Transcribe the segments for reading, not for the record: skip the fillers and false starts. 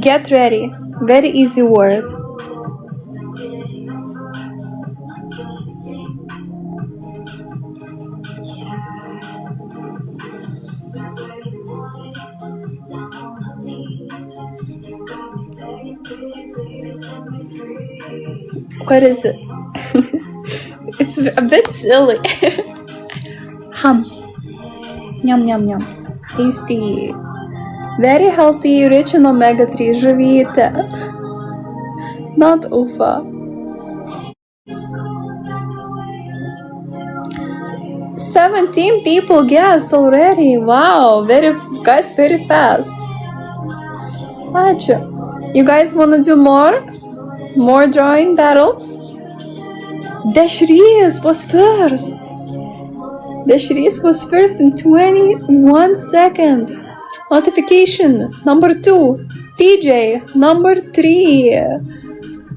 Get ready. Very easy word. What is it? It's a bit silly. Ham. Yum yum yum. Tasty. Very healthy, rich in omega-3. Живите. Not ufa. 17 people guessed already. Wow, very fast. Ačiū. You guys wanna do more? More drawing battles? Deshries was first. Deshries was first in 21 seconds. Notification number 2. TJ number 3.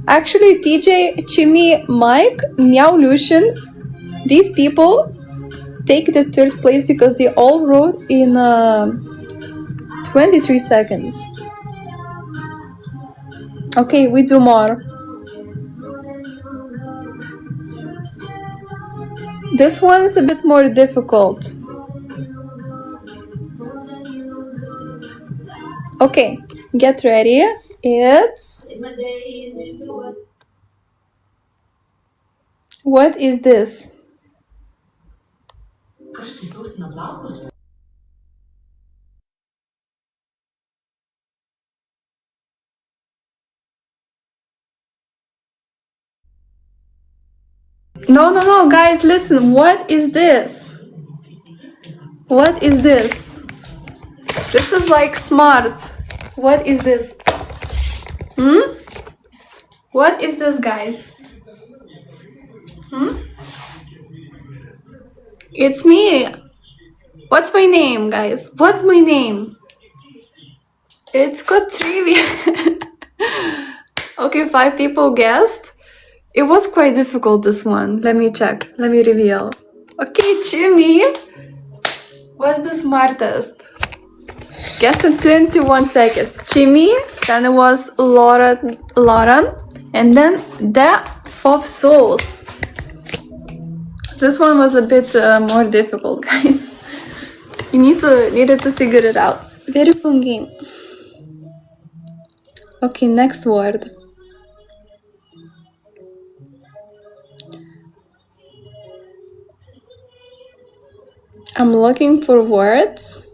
Actually, TJ, Chimmy, Mike, Meow Lucian, these people take the third place because they all wrote in 23 seconds. Okay, we do more. This one is a bit more difficult. Okay, get ready. What is this? No, guys, listen. What is this? What is this? This is like smart. What is this? What is this, guys? It's me. What's my name, guys? What's my name? It's got trivia. Okay, 5 people guessed. It was quite difficult, this one. Let me check. Let me reveal. Okay, Jimmy was the smartest. Guessed in 21 seconds. Jimmy, then it was Lauren, and then the 5 souls. This one was a bit more difficult, guys. You needed to figure it out. Very fun game. Okay, next word. I'm looking for words.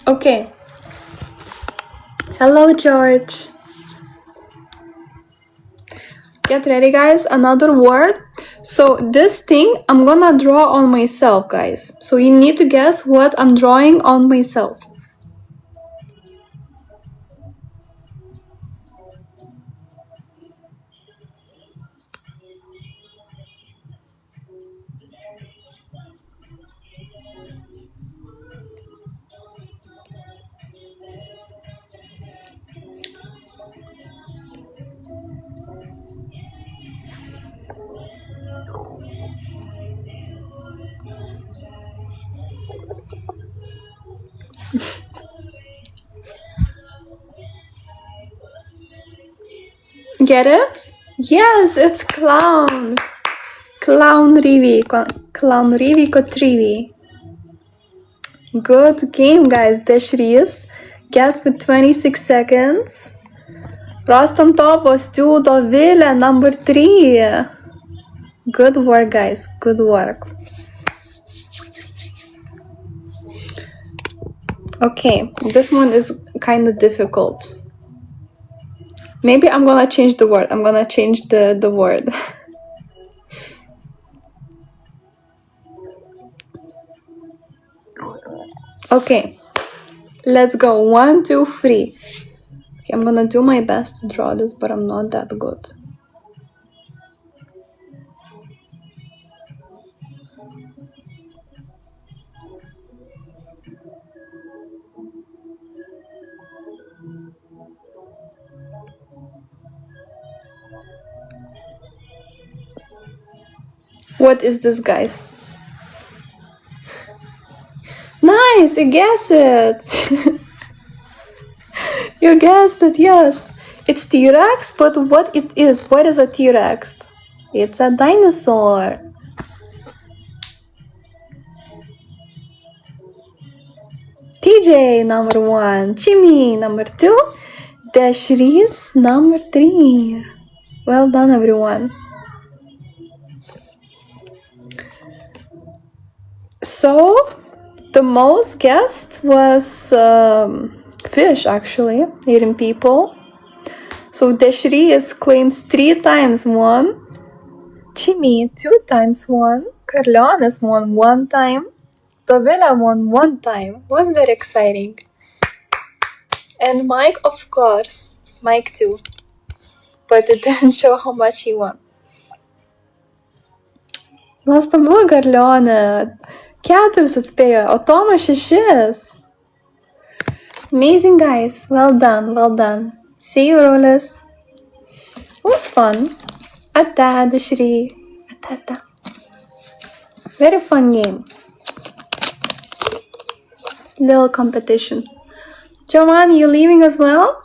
Okay. Hello, George. Get ready, guys. Another word. So this thing I'm gonna draw on myself, guys. So you need to guess what I'm drawing on myself. Get it? Yes, it's clown. Clown Rivi Kotrivi. Good game, guys. Deshries. Guess with 26 seconds. Rostam Top was 2. Dovile, number 3. Good work, guys. Good work. Okay, this one is kind of difficult. Maybe I'm gonna change the word. I'm gonna change the word. Okay, let's go. 1, 2, 3. Okay, I'm gonna do my best to draw this, but I'm not that good. What is this, guys? Nice, you guessed it. You guessed it, yes. It's T-Rex, but what it is? What is a T-Rex? It's a dinosaur. TJ number 1, Jimmy number 2, Dashris number 3. Well done, everyone. So the most guessed was fish, actually, eating people. So Dashris claims 3 times 1, Jimmy 2 times 1, Carlionis won 1 time, Tovila won 1 time. Was very exciting. And Mike, of course, Mike too, but it didn't show how much he won. Nuostabu, Garlionė. 4 atspėjo, o Tomas 6. Amazing, guys. Well done, well done. See you, Rulis. It was fun. Ata, Dashri. Ata. Very fun game. It's a little competition. Giovanni, you leaving as well?